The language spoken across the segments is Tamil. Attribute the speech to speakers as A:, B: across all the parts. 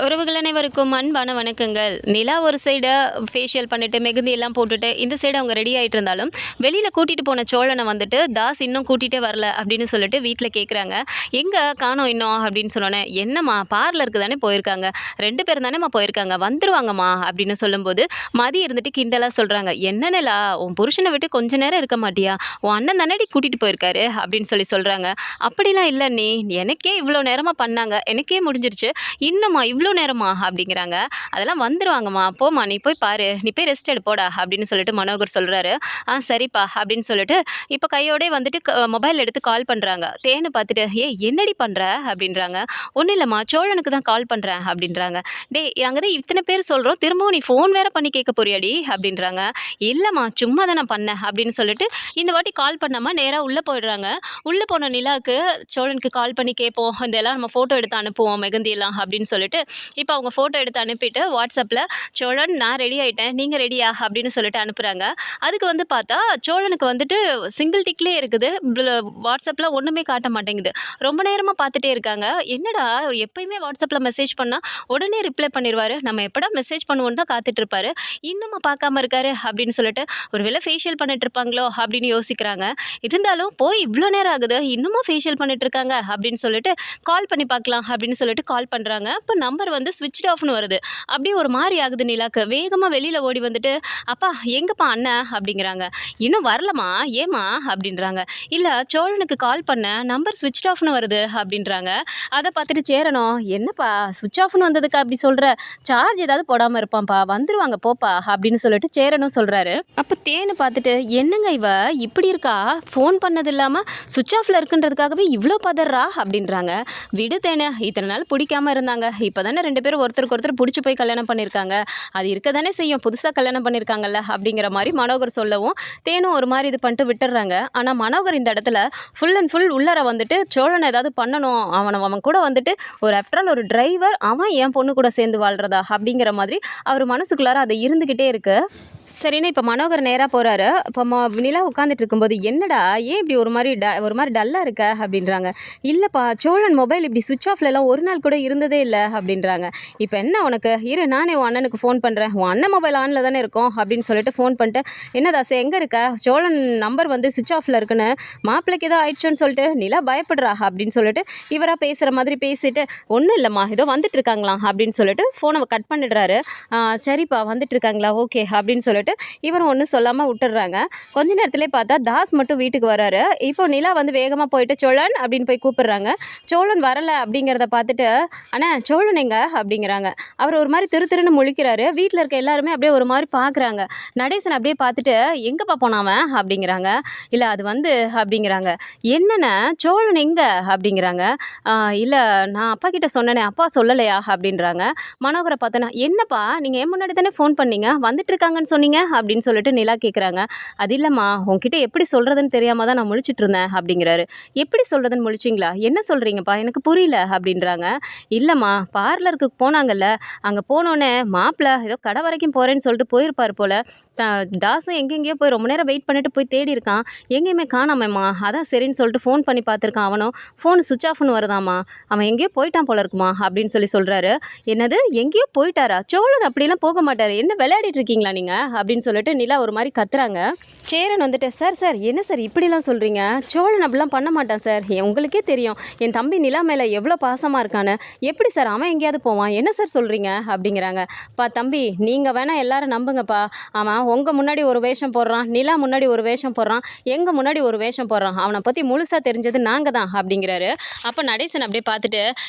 A: உறவுகள் அனைவருக்கும் அன்பான வணக்கங்கள். நிலா ஒரு சைடு ஃபேஷியல் பண்ணிட்டு மெகுந்தி எல்லாம் போட்டுட்டு இந்த சைடு அவங்க ரெடி ஆகிட்டு இருந்தாலும் வெளியில் கூட்டிகிட்டு போன சோழனை வந்துட்டு தாஸ் இன்னும் கூட்டிகிட்டே வரல அப்படின்னு சொல்லிட்டு வீட்டில் கேட்குறாங்க. எங்கே காணோம் இன்னும் அப்படின்னு சொன்னோன்னே, என்னம்மா பார்லருக்கு தானே போயிருக்காங்க, 2 பேரும் தானேம்மா போயிருக்காங்க, வந்துருவாங்கம்மா அப்படின்னு சொல்லும்போது மதி இருந்துட்டு கிண்டலாக சொல்கிறாங்க. என்ன நிலா, உன் புருஷனை விட்டு கொஞ்ச நேரம் இருக்க மாட்டியா, உன் அண்ணன் தானடி கூட்டிகிட்டு போயிருக்காரு அப்படின்னு சொல்கிறாங்க. அப்படிலாம் இல்லை நீ, எனக்கே இவ்வளோ நேரமாக பண்ணாங்க, எனக்கே முடிஞ்சிருச்சு, இன்னும்மா இவ்வளோ நேரமா அப்படிங்கிறாங்க. அதெல்லாம் வந்துருவாங்கம்மா, போம்மா நீ போய் பாரு, நீ போய் ரெஸ்ட் எடுப்போடா அப்படின்னு சொல்லிட்டு மனோகர் சொல்கிறாரு. சரிப்பா அப்படின்னு சொல்லிட்டு இப்போ கையோடே வந்துட்டு மொபைல் எடுத்து கால் பண்ணுறாங்க. தேனு பார்த்துட்டு, என்னடி பண்ணுற அப்படின்றாங்க. ஒன்றும் இல்லைம்மா, சோழனுக்கு தான் கால் பண்ணுறேன் அப்படின்றாங்க. அங்கே தான் இத்தனை பேர் சொல்கிறோம், திரும்பவும் நீ ஃபோன் வேற பண்ணி கேட்க போறியாடி அப்படின்றாங்க. இல்லைம்மா சும்மா தான் நான் பண்ணேன் அப்படின்னு சொல்லிட்டு இந்த வாட்டி கால் பண்ணாமல் நேராக உள்ளே போயிடுறாங்க. உள்ளே போன நிலாவுக்கு சோழனுக்கு கால் பண்ணி கேட்போம், இதெல்லாம் நம்ம ஃபோட்டோ எடுத்து அனுப்புவோம் மெகந்தியெல்லாம் அப்படின்னு சொல்லிட்டு இப்போ அவங்க ஃபோட்டோ எடுத்து அனுப்பிட்டு வாட்ஸ்அப்பில், சோழன் நான் ரெடி ஆகிட்டேன், நீங்கள் ரெடியா அப்படின்னு சொல்லிட்டு அனுப்புகிறாங்க. அதுக்கு வந்து பார்த்தா சோழனுக்கு வந்துட்டு சிங்கிள் டிக்லேயே இருக்குது, வாட்ஸ்அப்பில் ஒன்றுமே காட்ட மாட்டேங்குது. ரொம்ப நேரமாக பார்த்துட்டே இருக்காங்க. என்னடா எப்பயுமே வாட்ஸ்அப்பில் மெசேஜ் பண்ணால் உடனே ரிப்ளை பண்ணிடுவார், நம்ம எப்படா மெசேஜ் பண்ணுவோன்னு தான் காத்துட்ருப்பாரு, இன்னும் பார்க்காம இருக்காரு அப்படின்னு சொல்லிட்டு ஒருவேளை ஃபேஷியல் பண்ணிட்டு இருப்பாங்களோ அப்படின்னு யோசிக்கிறாங்க. இருந்தாலும் போய் இவ்வளோ நேரம் ஆகுது, இன்னமும் ஃபேஷியல் பண்ணிட்டு இருக்காங்க அப்படின்னு சொல்லிட்டு கால் பண்ணி பார்க்கலாம் அப்படின்னு சொல்லிட்டு கால் பண்ணுறாங்க. இப்போ நம்பர் வந்து ஸ்விட்ச் ஆஃப்னு வருது. அப்படியே ஒரு மாதிரி ஆகுது நிலாக்கு. வேகமாக வெளியில் ஓடி வந்துட்டு, அப்பா எங்கப்பா அண்ணன் அப்படிங்கிறாங்க. இன்னும் வரலம்மா, ஏமா அப்படின்றாங்க. இல்லை சோழனுக்கு கால் பண்ண, நம்பர் ஸ்விட்ச் ஆஃப்னு வருது அப்படின்றாங்க. அதை பார்த்துட்டு சேரணும், என்னப்பா ஸ்விட்ச் ஆஃப்னு வந்ததுக்கு அப்படி சொல்கிற, சார்ஜ் ஏதாவது போடாமல் இருப்பான்ப்பா, வந்துருவாங்க போப்பா அப்படின்னு சொல்லிட்டு சேரணும் சொல்கிறாரு. அப்போ தேனு பார்த்துட்டு, என்னங்க இவ இப்படி இருக்கா, ஃபோன் பண்ணது இல்லாமல் ஸ்விட்ச் ஆஃபில் இருக்குன்றதுக்காகவே இவ்வளோ பதறா அப்படின்றாங்க. விடு தேனு, இத்தனை நாள் பிடிக்காம இருந்தாங்க, இப்போ தானே 2 பேரும் ஒருத்தருக்கு ஒருத்தர் பிடிச்சி போய் கல்யாணம் பண்ணியிருக்காங்க, அது இருக்க தானே செய்யும், புதுசாக கல்யாணம் பண்ணியிருக்காங்கல்ல அப்படிங்கிற மாதிரி மனோகர் சொல்லவும் தேனும் ஒரு மாதிரி இது பண்ணிட்டு விட்டுடுறாங்க. ஆனால் மனோகர் இந்த இடத்துல ஃபுல் அண்ட் ஃபுல் உள்ளார வந்துட்டு சோழனை ஏதாவது பண்ணணும், அவன் கூட வந்துட்டு ஒரு ஆஃப்டரால் ஒரு டிரைவர், அவன் என் பொண்ணு கூட சேர்ந்து வாழ்கிறதா அப்படிங்கிற மாதிரி அவர் மனசுக்குள்ளார அதை இருந்துக்கிட்டே இருக்கு. சரிண்ணா இப்போ மனோகர் நேராக போகிறாரு. இப்போ நிலா உட்காந்துட்டு இருக்கும்போது, என்னடா ஏன் இப்படி ஒரு மாதிரி டல்லாக இருக்க அப்படின்றாங்க. இல்லைப்பா சோழன் மொபைல் இப்படி சுவிட்ச் ஆஃப்லலாம் ஒரு நாள் கூட இருந்ததே இல்லை அப்படின்றாங்க. இப்போ என்ன உனக்கு, இரு நானே உன் அண்ணனுக்கு ஃபோன் பண்ணுறேன், உன் அண்ணன் மொபைல் ஆனில் தானே இருக்கும் அப்படின்னு சொல்லிட்டு ஃபோன் பண்ணிட்டு, என்னதாசு எங்கே இருக்க, சோழன் நம்பர் வந்து சுவிட்ச் ஆஃபில் இருக்குன்னு மாப்பிள்ளைக்கு ஏதோ ஆயிடுச்சோன்னு சொல்லிட்டு நிலா பயப்படுறா அப்படின்னு சொல்லிட்டு இவராக பேசுகிற மாதிரி பேசிட்டு, ஒன்றும் இல்லைம்மா ஏதோ வந்துட்டு இருக்காங்களாம் அப்படின்னு சொல்லிட்டு ஃபோனை கட் பண்ணிடுறாரு. சரிப்பா வந்துட்டு இருக்காங்களா, ஓகே அப்படின்னு சொல்லிட்டு இவரும் ஒன்றும் சொல்லாமல் விட்டுடுறாங்க. கொஞ்ச நேரத்துலேயே பார்த்தா தாஸ் மட்டும் வீட்டுக்கு வராரு. இப்போ நிலா வந்து வேகமாக போயிட்டு சோழன் அப்படின்னு போய் கூப்பிடுறாங்க. சோழன் வரலை அப்படிங்கிறத பார்த்துட்டு, அண்ணா சோழன் எங்க அப்படிங்கிறாங்க. அவர் ஒரு மாதிரி திருன்னு முழிக்கிறாரு. வீட்டில் இருக்க எல்லாருமே அப்படியே ஒரு மாதிரி பார்க்குறாங்க. நடேசன் அப்படியே பார்த்துட்டு, எங்கேப்பா போனாவன் அப்படிங்கிறாங்க. இல்லை அது வந்து அப்படிங்கிறாங்க. என்னென்ன சோழன் எங்கே அப்படிங்கிறாங்க. இல்லை நான் அப்பா கிட்ட சொன்னேனே, அப்பா சொல்லலையா அப்படின்றாங்க. மனோகரை பார்த்தோன்னா, என்னப்பா நீங்கள் ஏன் முன்னாடி தானே ஃபோன் பண்ணீங்க, வந்துட்டு இருக்காங்கன்னு சொன்னீங்க அப்படின்னு சொல்லிட்டு நிலா கேட்குறாங்க. அது இல்லைம்மா உங்ககிட்ட எப்படி சொல்கிறதுன்னு தெரியாமல் தான் நான் முழிச்சிட்டு இருந்தேன் அப்படிங்கிறாரு. எப்படி சொல்கிறதுன்னு முழிச்சிங்களா, என்ன சொல்கிறீங்கப்பா எனக்கு புரியல அப்படின்றாங்க. இல்லைம்மா பார்லருக்கு போனாங்கல்ல, அங்கே போனோன்னே மாப்பிள்ளை ஏதோ கடை வரைக்கும் போகிறேன்னு சொல்லிட்டு போயிருப்பார் போல், தாசும் எங்கெங்கேயோ போய் ரொம்ப நேரம் வெயிட் பண்ணிட்டு போய் தேடி இருக்கான், எங்கேயுமே காணாமம்மா, அதான் சரின்னு சொல்லிட்டு ஃபோன் பண்ணி பார்த்துருக்கான், அவனும் ஃபோன் சுவிட்ச் ஆஃப்னு வருதாம்மா, அவன் எங்கேயோ போயிட்டான் போல இருக்குமா அப்படின்னு சொல்கிறாரு. என்னது எங்கேயோ போயிட்டாரா, சோழன் அப்படிலாம் போக மாட்டார், என்ன விளையாடிட்டு இருக்கீங்களா நீங்கள் அப்படின்னு சொல்லிட்டு நிலா ஒரு மாதிரி கத்துறாங்க. சேரன் வந்துட்டு, சார் என்ன சார் இப்படிலாம் சொல்கிறீங்க, சோழன் அப்படிலாம் பண்ண மாட்டான் சார், உங்களுக்கே தெரியும் என் தம்பி நிலா மேலே எவ்வளோ பாசமாக இருக்கான்னு, எப்படி சார் அவன் எங்கேயாவது போவான், என்ன சார் சொல்கிறீங்க அப்படிங்கிறாங்க. தம்பி நீங்கள் வேணால் எல்லாரும் நம்புங்கப்பா, அவன் உங்கள் முன்னாடி ஒரு வேஷம் போடுறான், நிலா முன்னாடி ஒரு வேஷம் போடுறான், எங்கள் முன்னாடி ஒரு வேஷம் போடுறான், அவனை பற்றி முழுசாக தெரிஞ்சது நாங்கள் தான் அப்படிங்கிறாரு. அப்போ நடேசன் அப்படியே பார்த்துட்டு,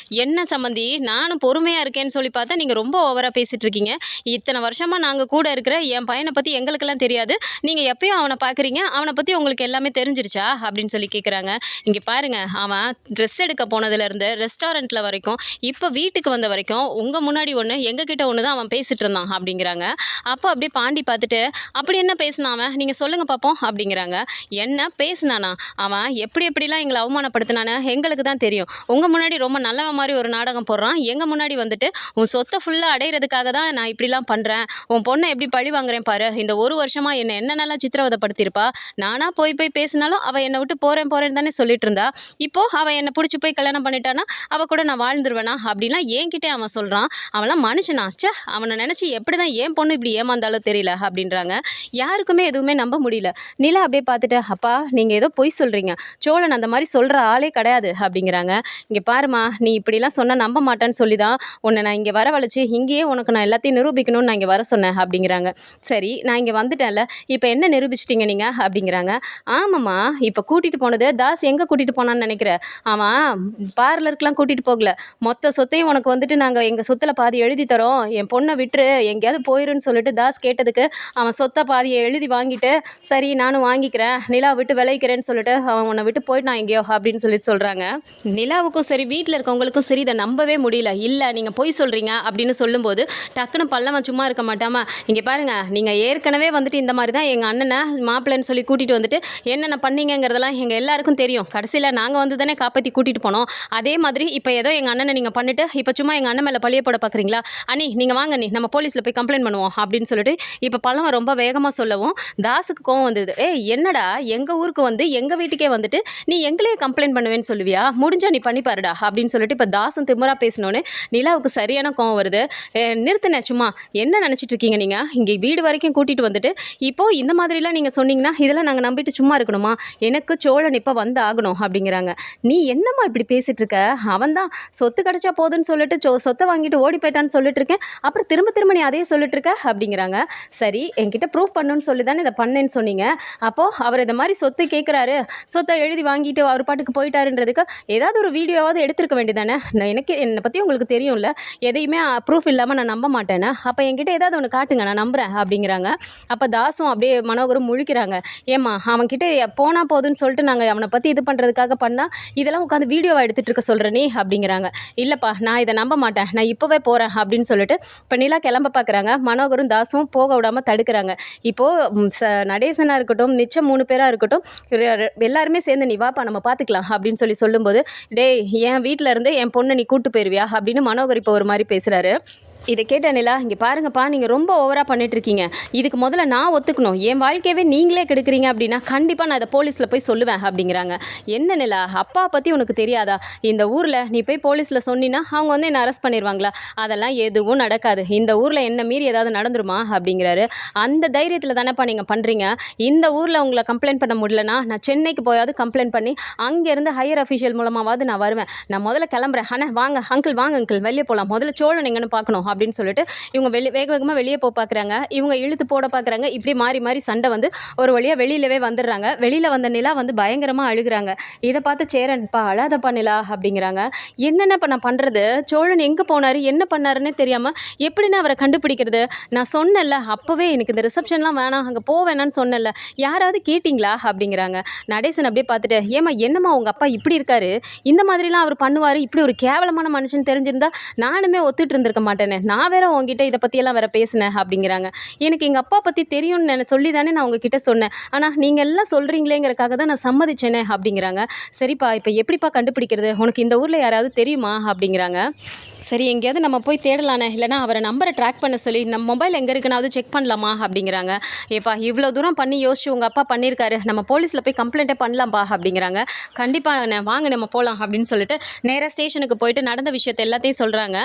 A: என்ன சம்மந்தி நானும் பொறுமையாக இருக்கேன்னு சொல்லி பார்த்தா நீங்கள் ரொம்ப ஓவராக பேசிகிட்டு இருக்கீங்க, இத்தனை வருஷமாக நாங்கள் கூட இருக்கிற என் பையனை பற்றி எங்களுக்கெல்லாம் தெரியாது, நீங்கள் எப்பயும் அவனை பார்க்குறீங்க, அவனை பற்றி உங்களுக்கு எல்லாமே தெரிஞ்சிருச்சா அப்படின்னு சொல்லி கேட்குறாங்க. இங்கே பாருங்கள், அவன் ட்ரெஸ் எடுக்க போனதுலேருந்து ரெஸ்டாரண்ட்டில் வரைக்கும் இப்போ வீட்டுக்கு வந்த வரைக்கும் உங்கள் முன்னாடி ஒன்று எங்ககிட்ட ஒன்று தான் அவன் பேசிகிட்டு இருந்தான் அப்படிங்கிறாங்க. அப்போ அப்படியே பாண்டி பார்த்துட்டு, அப்படி என்ன பேசினான் அவன், நீங்கள் சொல்லுங்கள் பார்ப்போம் அப்படிங்கிறாங்க. என்ன பேசினானா, அவன் எப்படிலாம் எங்களை அவமானப்படுத்தினானு எங்களுக்கு தான் தெரியும், உங்கள் முன்னாடி ரொம்ப நல்லவன் மாதிரி ஒரு நாடகம் போடுறான், எங்கள் முன்னாடி வந்துட்டு உன் சொத்தை ஃபுல்லாக அடையிறதுக்காக தான் நான் இப்படிலாம் பண்ணுறேன், உன் பொண்ணை எப்படி பழி வாங்குறேன் பாரு பாரு இந்த ஒரு வருஷமா என்னென்னலாம் சித்திரவதைப்படுத்தியிருப்பா. நானா போய் போய் பேசினாலும் அவள் என்னை விட்டு போகிறேன்னு தானே சொல்லிட்டு இருந்தா. இப்போ அவள் என்னை பிடிச்சி போய் கல்யாணம் பண்ணிட்டானா அவள் கூட நான் வாழ்ந்துருவேனா அப்படின்லாம் என்கிட்டே அவன் சொல்கிறான். அவன்லாம் மனுஷனா? ச்சே, அவனை நினச்சி எப்படி தான் என் பொண்ணு இப்படி ஏமாந்தாலும் தெரியல அப்படின்றாங்க. யாருக்குமே எதுவுமே நம்ப முடியல. நிலா அப்படியே பார்த்துட்டு, அப்பா நீங்கள் ஏதோ பொய் சொல்கிறீங்க, சோழன் அந்த மாதிரி சொல்கிற ஆளே கிடையாது அப்படிங்கிறாங்க. இங்கே பாருமா, நீ இப்படிலாம் சொன்னால் நம்ப மாட்டான்னு சொல்லி தான் உன்னை நான் இங்கே வரவழைச்சி இங்கேயே உனக்கு நான் எல்லாத்தையும் நிரூபிக்கணும்னு நான் இங்கே வர சொன்னேன் அப்படிங்கிறாங்க. சரி, நான் இங்கே வந்துட்டேன்ல, இப்போ என்ன நிரூபிச்சிட்டிங்க நீங்கள் அப்படிங்கிறாங்க. ஆமாம்மா, இப்போ கூட்டிகிட்டு போனது தாஸ் எங்கே கூட்டிகிட்டு போனான்னு நினைக்கிறேன். அவன் பார்லருக்குலாம் கூட்டிகிட்டு போகல. மொத்த சொத்தையும் உனக்கு வந்துட்டு நாங்கள் எங்கள் சொத்தில் பாதி எழுதி தரோம், என் பொண்ணை விட்டுரு, எங்கேயாவது போயிருன்னு சொல்லிட்டு தாஸ் கேட்டதுக்கு அவன் சொத்தை பாதியை எழுதி வாங்கிட்டு, சரி நானும் வாங்கிக்கிறேன், நிலா விட்டு விளைக்கிறேன்னு சொல்லிட்டு அவன் உன்னை விட்டு போயிட்டான் எங்கேயோ அப்படின்னு சொல்லிட்டு சொல்கிறாங்க. நிலாவுக்கும் சரி வீட்டில் இருக்கவங்களுக்கும் சரி இதை நம்பவே முடியல. இல்லை நீங்கள் பொய் சொல்கிறீங்க அப்படின்னு சொல்லும்போது டக்குன்னு பல்லவன் சும்மா இருக்க மாட்டாமா, இங்கே பாருங்கள், நீங்கள் ஏற்கனவே வந்துட்டு இந்த மாதிரி தான் எங்கள் அண்ணனை மாப்பிள்ளைன்னு சொல்லி கூட்டிகிட்டு வந்துட்டு என்னென்ன பண்ணீங்கிறதெல்லாம் எங்கள் எல்லாருக்கும் தெரியும். கடைசியில் நாங்கள் வந்து தானே காப்பாற்றி கூட்டிகிட்டு போனோம். அதே மாதிரி இப்போ ஏதோ எங்கள் அண்ணனை நீங்கள் பண்ணிவிட்டு இப்போ சும்மா எங்கள் அண்ணன் மேலே பழிய போட பார்க்குறீங்களா? அண்ணி நீங்கள் வாங்க, நீ நம்ம போலீஸில் போய் கம்ப்ளைண்ட் பண்ணுவோம் அப்படின்னு சொல்லிட்டு இப்போ பல்லவன் ரொம்ப வேகமாக சொல்லவும் தாஸுக்கு கோவம் வந்தது. என்னடா எங்கள் ஊருக்கு வந்து எங்கள் வீட்டுக்கே வந்துட்டு நீ எங்களையே கம்ப்ளைண்ட் பண்ணுவேன்னு சொல்லுவியா? முடிஞ்சா நீ பண்ணி பாருடா அப்படின்னு சொல்லிட்டு இப்போ தாஸும் திமுறா பேசினோன்னு நிலாவுக்கு சரியான கோவம் வருது. நிறுத்தினேன், சும்மா என்ன நினச்சிட்டு இருக்கீங்க நீங்கள்? இங்கே வீடு வரைக்கும் கூட்டிகிட்டு வந்துட்டு இப்போது இந்த மாதிரிலாம் நீங்கள் சொன்னீங்கன்னா இதெல்லாம் நாங்கள் நம்பிட்டு சும்மா இருக்கணுமா? எனக்கு சோழன் இப்போ வந்து ஆகணும் அப்படிங்கிறாங்க. நீ என்னம்மா இப்படி பேசிகிட்டு இருக்க? அவன் தான் சொத்து கிடச்சா போதுன்னு சொல்லிட்டு சொத்தை வாங்கிட்டு ஓடி போயிட்டான்னு சொல்லிட்டு இருக்கேன், அப்புறம் திரும்ப நீ அதே சொல்லிட்டு இருக்க அப்படிங்கிறாங்க. சரி, என்கிட்ட ப்ரூஃப் பண்ணுன்னு சொல்லி தானே இதை பண்ணேன்னு சொன்னீங்க. அப்போது அவர் இந்த மாதிரி சொத்து கேட்குறாரு, சொத்தை எழுதி வாங்கிட்டு அவர் பாட்டுக்கு போயிட்டாருன்றதுக்கு ஏதாவது ஒரு வீடியோவாவது எடுத்துருக்க வேண்டியதானே? எனக்கு என்னை பற்றி உங்களுக்கு தெரியும்ல, எதையுமே ப்ரூஃப் இல்லாமல் நான் நம்ப மாட்டேன்னு. அப்போ என்கிட்ட ஏதாவது ஒன்று காட்டுங்க, நான் நம்புகிறேன் அப்படிங்கிறாங்க. அப்போ தாஸும் அப்படியே மனோகரும் முழிக்கிறாங்க. ஏம்மா, அவன்கிட்ட போனால் போதுன்னு சொல்லிட்டு நாங்கள் அவனை பற்றி இது பண்ணுறதுக்காக பண்ணால் இதெல்லாம் உட்காந்து வீடியோவை எடுத்துகிட்டு இருக்க சொல்கிற நீ அப்படிங்கிறாங்க. இல்லைப்பா, நான் இதை நம்ப மாட்டேன், நான் இப்போவே போகிறேன் அப்படின்னு சொல்லிட்டு இப்போ நிலா கிளம்ப பார்க்குறாங்க. மனோகரும் தாஸும் போக விடாமல் தடுக்கிறாங்க. இப்போது நடேசனாக இருக்கட்டும், மிச்சம் 3 பேராக இருக்கட்டும், எல்லாருமே சேர்ந்து நீ வாப்பா நம்ம பார்த்துக்கலாம் அப்படின்னு சொல்லும்போது, டேய் என் வீட்டில் இருந்து என் பொண்ணை நீ கூட்டு போயிருவியா அப்படின்னு மனோகர் இப்போ ஒரு மாதிரி பேசுகிறாரு. இதை கேட்ட நிலா, இங்கே பாருங்கப்பா, நீங்கள் ரொம்ப ஓவராக பண்ணிட்டுருக்கீங்க, இதுக்கு முதல்ல நான் ஒத்துக்கணும், என் வாழ்க்கையவே நீங்களே கெடுக்குறீங்க அப்படின்னா கண்டிப்பாக நான் இதை போலீஸில் போய் சொல்லுவேன் அப்படிங்கிறாங்க. என்ன நிலா, அப்பா பற்றி உனக்கு தெரியாதா? இந்த ஊரில் நீ போய் போலீஸில் சொன்னினா அவங்க வந்து என்னை அரெஸ்ட் பண்ணிடுவாங்களா? அதெல்லாம் எதுவும் நடக்காது, இந்த ஊரில் என்ன மீறி ஏதாவது நடந்துருமா அப்படிங்கிறாரு. அந்த தைரியத்தில் தானேப்பா நீங்கள் பண்ணுறீங்க. இந்த ஊரில் உங்களை கம்ப்ளைண்ட் பண்ண முடியலன்னா நான் சென்னைக்கு போயாவது கம்ப்ளைண்ட் பண்ணி அங்கேருந்து ஹையர் அஃபிஷியல் மூலமாவது நான் வருவேன். நான் முதல்ல கிளம்புறேன். ஆனால் வாங்க அங்கிள் வெளியே போகலாம், முதல்ல சோழன் எங்கன்னு பார்க்கணும் அப்படின்னு சொல்லிட்டு இவங்க வேக வேகமாக வெளியே போக பார்க்குறாங்க. இவங்க இழுத்து போட பார்க்குறாங்க. இப்படி மாறி மாறி சண்டை வந்து ஒரு வழியாக வெளியிலவே வந்துடுறாங்க. வெளியில் வந்த நிலா வந்து பயங்கரமாக அழுகிறாங்க. இதை பார்த்து சேரன், அழாதப்பா நிலா அப்படிங்கிறாங்க. என்னென்ன இப்போ நான் பண்ணுறது? சோழன் எங்கே போனார், என்ன பண்ணாருன்னே தெரியாமல் எப்படின்னு அவரை கண்டுபிடிக்கிறது? நான் சொன்னேன்ல அப்போவே எனக்கு இந்த ரிசப்ஷன்லாம் வேணாம், அங்கே போவேணான்னு சொன்னேன்ல, யாராவது கேட்டிங்களா அப்படிங்கிறாங்க. நடேசன் அப்படியே பார்த்துட்டு, ஏமா என்னம்மா உங்கள் அப்பா இப்படி இருக்காரு, இந்த மாதிரிலாம் அவர் பண்ணுவார், இப்படி ஒரு கேவலமான மனுஷன் தெரிஞ்சிருந்தா நானுமே ஒத்துட்டு இருந்திருக்க மாட்டேனே, நான் வேற உங்ககிட்ட இதை பற்றியெல்லாம் வேற பேசினேன் அப்படிங்கிறாங்க. எனக்கு எங்கள் அப்பா பற்றி தெரியும்னு சொல்லி தானே நான் உங்ககிட்ட சொன்னேன், ஆனால் நீங்கள் எல்லாம் சொல்கிறீங்களேங்கிறக்காக தான் நான் சம்மதிச்சேனே அப்படிங்கிறாங்க. சரிப்பா, இப்போ எப்படிப்பா கண்டுபிடிக்கிறது, உனக்கு இந்த ஊரில் யாராவது தெரியுமா அப்படிங்கிறாங்க. சரி, எங்கேயாவது நம்ம போய் தேடலானே, இல்லைனா அவரை நம்பரை ட்ராக் பண்ண சொல்லி நம்ம மொபைல் எங்கே இருக்குனாவது செக் பண்ணலாமா அப்படிங்கிறாங்க. ஏப்பா, இவ்வளோ தூரம் பண்ணி யோசிச்சு உங்கள் அப்பா பண்ணியிருக்காரு, நம்ம போலீஸில் போய் கம்ப்ளைண்ட்டே பண்ணலாம்ப்பா அப்படிங்கிறாங்க. கண்டிப்பாக வாங்க நம்ம போகலாம் அப்படின்னு சொல்லிட்டு நேராக ஸ்டேஷனுக்கு போயிட்டு நடந்த விஷயத்தை எல்லாத்தையும் சொல்கிறாங்க.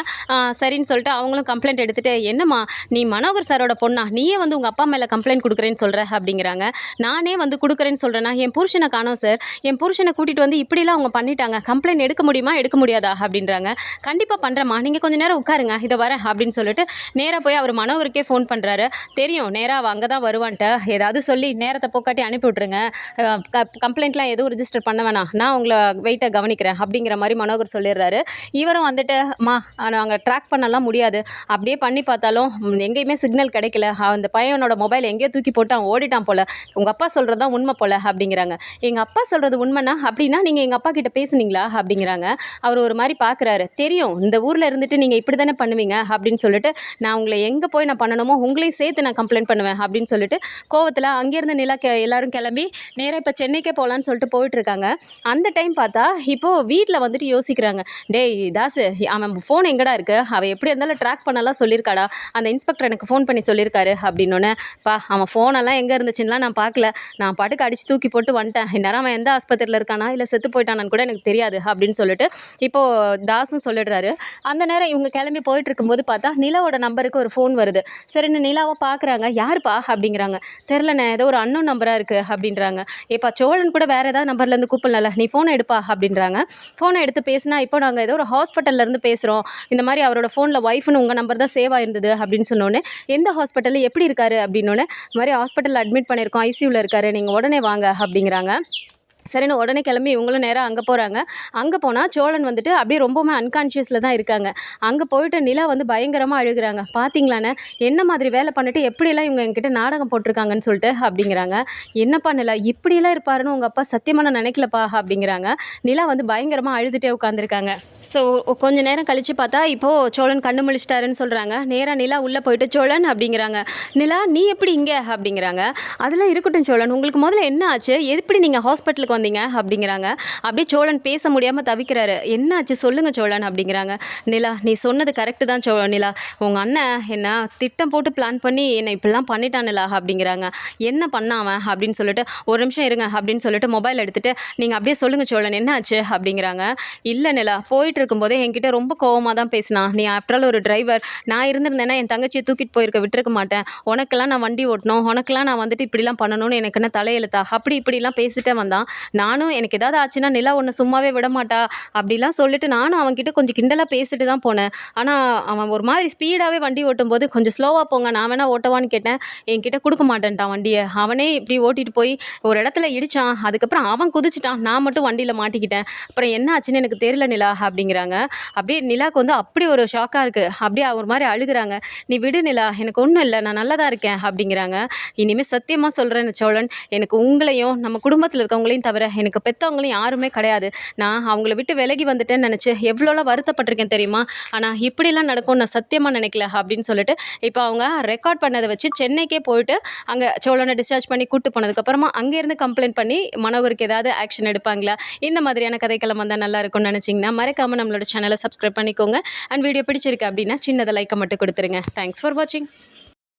A: சரின்னு சொல்லிட்டு அவங்களும் கம்ப்ளைண்ட் எடுத்துகிட்டு, என்னம்மா நீ மனோகர் சாரோட பொண்ணா, நீயே வந்து உங்கள் அப்பா மேலே கம்ப்ளைண்ட் கொடுக்குறேன்னு சொல்கிற அப்படிங்கிறாங்க. நானே வந்து கொடுக்குறேன்னு சொல்கிறேன்னா என் புருஷனை காணோம் சார், என் புருஷனை கூட்டிகிட்டு வந்து இப்படிலாம் அவங்க பண்ணிட்டாங்க, கம்ப்ளைண்ட் எடுக்க முடியுமா எடுக்க முடியாதா அப்படின்றாங்க. கண்டிப்பாக பண்ணுறேம்மா, நீங்கள் கொஞ்சம் நேரம் உட்காருங்க, இதை வரேன் அப்படின்னு சொல்லிட்டு நேராக போய் அவர் மனோகருக்கே ஃபோன் பண்ணுறாரு. தெரியும் நேராக அவள் அங்கே தான் வருவான்ட்டு, ஏதாவது சொல்லி நேரத்தை போக்காட்டி அனுப்பி விட்ருங்க, கம்ப்ளைண்ட்லாம் எதுவும் ரிஜிஸ்டர் பண்ண வேணாம், நான் உங்களை வெயிட்டை கவனிக்கிறேன் அப்படிங்கிற மாதிரி மனோகர் சொல்லிடுறாரு. இவரும் வந்துட்டு, நாங்கள் ட்ராக் பண்ணலாம் முடியாது, அப்படியே பண்ணி பார்த்தாலும் எங்கேயுமே சிக்னல் கிடைக்கல, அந்த பையனோட மொபைல் எங்கேயோ தூக்கி போட்டு அவன் ஓடிட்டான் போல், உங்கள் அப்பா சொல்கிறது தான் உண்மை போல் அப்படிங்கிறாங்க. எங்கள் அப்பா சொல்கிறது உண்மைனா அப்படின்னா நீங்கள் எங்கள் அப்பா கிட்ட பேசுனீங்களா அப்படிங்கிறாங்க. அவர் ஒரு மாதிரி பார்க்குறாரு. தெரியும் இந்த ஊரில் இருந்துட்டு நீங்கள் இப்படி தானே பண்ணுவீங்க அப்படின்னு சொல்லிட்டு, நான் உங்களை எங்கே போய் நான் பண்ணணுமோ உங்களையும் சேர்த்து நான் கம்ப்ளைண்ட் பண்ணுவேன் அப்படின்னு சொல்லிட்டு கோவத்தில் அங்கேருந்து நிலா எல்லாரும் கிளம்பி நேராக இப்போ சென்னைக்கே போகலான்னு சொல்லிட்டு போயிட்டுருக்காங்க. அந்த டைம் பார்த்தா இப்போது வீட்டில் வந்துட்டு யோசிக்கிறாங்க. டேய் தாசு, அவன் ஃபோன் எங்கடா இருக்குது, அவள் எப்படி இருந்தாலும் ட்ராக் பண்ணலாம் சொல்லியிருக்காடா, அந்த இன்ஸ்பெக்டர் எனக்கு ஃபோன் பண்ணி சொல்லியிருக்காரு அப்படின்னோடனே, அவன் ஃபோனெல்லாம் எங்கே இருந்துச்சுன்னா நான் பார்க்கல, நான் பாட்டுக்கு அடித்து தூக்கி போட்டு வந்துட்டேன், இந்நேரம் அவன் எந்த ஆஸ்பத்திரியில் இருக்கானா இல்லை செத்து போயிட்டானான்னு கூட எனக்கு தெரியாது அப்படின்னு சொல்லிட்டு இப்போது தாஸும் சொல்லிடுறாரு. அந்த நேரம் இவங்க கிளம்பி போயிட்டு இருக்கும்போது பார்த்தா நிலாவோட நம்பருக்கு ஒரு ஃபோன் வருது. சரின்னு நிலாவை பார்க்குறாங்க. யாருப்பா அப்படிங்கிறாங்க. தெரிலண்ணே, ஏதோ ஒரு அன்னோன் நம்பராக இருக்குது அப்படின்றாங்க. ஏப்பா சோழன் கூட வேறு ஏதாவது நம்பர்லேருந்து கூப்பிடல, நீ ஃபோனை எடுப்பா அப்படின்றாங்க. ஃபோனை எடுத்து பேசினா, இப்போ நாங்கள் ஏதோ ஒரு ஹாஸ்பிட்டல்லேருந்து பேசுகிறோம், இந்த மாதிரி அவரோட ஃபோனில் ஒய்ஃப்னு உங்கள் நம்பர் தான் சேவ் ஆயிருந்தது அப்படின்னு சொன்னோன்னே, எந்த ஹாஸ்பிட்டலில் எப்படி இருக்காரு அப்படின்னோடனே, இந்த மாதிரி ஹாஸ்பிட்டலில் அட்மிட் பண்ணியிருக்கோம், ஐசியூவில் இருக்காரு, நீங்கள் உடனே வாங்க அப்படிங்கிறாங்க. சரின்னு உடனே கிளம்பி இவங்களும் நேராக அங்கே போகிறாங்க. அங்கே போனால் சோழன் வந்துட்டு அப்படியே ரொம்பவுமே அன்கான்ஷியஸில் தான் இருக்காங்க. அங்கே போயிட்டு நிலா வந்து பயங்கரமாக அழுகிறாங்க. பார்த்தீங்களாண்ணே, என்ன மாதிரி வேலை பண்ணிட்டு எப்படியெல்லாம் இவங்க என்கிட்ட நாடகம் போட்டிருக்காங்கன்னு சொல்லிட்டு அப்படிங்கிறாங்க. என்னப்பா நிலா இப்படியெல்லாம் இருப்பாருன்னு உங்கள் அப்பா சத்தியமாக நான் நினைக்கலப்பா அப்படிங்கிறாங்க. நிலா வந்து பயங்கரமாக அழுதுகிட்டே உட்காந்துருக்காங்க. ஸோ கொஞ்சம் நேரம் கழித்து பார்த்தா இப்போது சோழன் கண்ணு முழிச்சிட்டாருன்னு சொல்கிறாங்க. நேராக நிலா உள்ளே போயிட்டு சோழன் அப்படிங்கிறாங்க. நிலா நீ எப்படி இங்கே அப்படிங்கிறாங்க. அதெல்லாம் இருக்கட்டும் சோழன், உங்களுக்கு முதல்ல என்ன ஆச்சு, எப்படி நீங்கள் ஹாஸ்பிட்டலுக்கு வந்தீங்க அப்படிங்கிறாங்க. அப்படியே சோழன் பேச முடியாமல் தவிக்கிறாரு. என்னாச்சு சொல்லுங்க சோழன் அப்படிங்கிறாங்க. நிலா நீ சொன்னது கரெக்டு தான் நிலா, உங்கள் அண்ணன் என்ன திட்டம் போட்டு பிளான் பண்ணி என்னை இப்படிலாம் பண்ணிட்டான் நிலா அப்படிங்கிறாங்க. என்ன பண்ணாவன் அப்படின்னு சொல்லிட்டு, ஒரு நிமிஷம் இருங்க அப்படின்னு சொல்லிட்டு மொபைல் எடுத்துகிட்டு, நீங்கள் அப்படியே சொல்லுங்கள் சோழன் என்ன ஆச்சு அப்படிங்கிறாங்க. இல்லை நிலா, போயிட்டு இருக்கும்போதே என்கிட்ட ரொம்ப கோவமாக தான் பேசினான். நீ ஆஃப்டர் ஆல் ஒரு டிரைவர், நான் இருந்திருந்தேன்னா என் தங்கச்சியை தூக்கிட்டு போயிருக்க விட்டுருக்க மாட்டேன், உனக்கெல்லாம் நான் வண்டி ஓட்டணும், உனக்கெல்லாம் நான் வந்துட்டு இப்படிலாம் பண்ணணும்னு எனக்கு என்ன தலையெழுத்தா, அப்படி இப்படிலாம் பேசிட்டே வந்தான். நானும் எனக்கு ஏதாவது ஆச்சுன்னா நிலா ஒன்று சும்மாவே விட மாட்டா அப்படிலாம் சொல்லிட்டு நானும் அவன்கிட்ட கொஞ்சம் கிண்டலாக பேசிட்டு தான் போனேன். ஆனால் அவன் ஒரு மாதிரி ஸ்பீடாகவே வண்டி ஓட்டும் போது கொஞ்சம் ஸ்லோவாக போங்க, நான் வேணா ஓட்டவான்னு கேட்டேன். என்கிட்ட கொடுக்க மாட்டேன்ட்டான் வண்டியை. அவனே இப்படி ஓட்டிகிட்டு போய் ஒரு இடத்துல இடித்தான். அதுக்கப்புறம் அவன் குதிச்சிட்டான், நான் மட்டும் வண்டியில் மாட்டிக்கிட்டேன். அப்புறம் என்ன ஆச்சுன்னு எனக்கு தெரியல நிலா அப்படிங்கிறாங்க. அப்படியே நிலாவுக்கு வந்து அப்படி ஒரு ஷாக்காக இருக்குது. அப்படியே ஒரு மாதிரி அழுகிறாங்க. நீ விடு நிலா, எனக்கு ஒன்றும் இல்லை, நான் நல்லா தான் இருக்கேன் அப்படிங்கிறாங்க. இனிமேல் சத்தியமாக சொல்கிறேன் சோழன், எனக்கு உங்களையும் நம்ம குடும்பத்தில் இருக்கவங்களையும் தவிர எனக்கு பெற்றவங்களையும் யாருமே கிடையாது. நான் அவங்கள விட்டு விலகி வந்துட்டேன்னு நினச்சி எவ்வளோலாம் வருத்தப்பட்டிருக்கேன் தெரியுமா, ஆனால் இப்படிலாம் நடக்கும் நான் சத்தியமாக நினைக்கல அப்படின்னு சொல்லிட்டு இப்போ அவங்க ரெக்கார்ட் பண்ணதை வச்சு சென்னைக்கே போயிட்டு அங்கே சோழனை டிஸ்சார்ஜ் பண்ணி கூட்டு போனதுக்கப்புறமா அங்கேருந்து கம்ப்ளைண்ட் பண்ணி மனோகருக்கு ஏதாவது ஆக்ஷன் எடுப்பாங்களா, இந்த மாதிரியான கதைக்களம் வந்தால் நல்லா இருக்கும்னு நினச்சிங்கன்னா மறக்காமல் நம்மளோட சேனலை சப்ஸ்கிரைப் பண்ணிக்கோங்க. அண்ட் வீடியோ பிடிச்சிருக்கு அப்படின்னா சின்னதை லைக்கை மட்டும் கொடுத்துருங்க. தேங்க்ஸ் ஃபார் வாட்சிங்.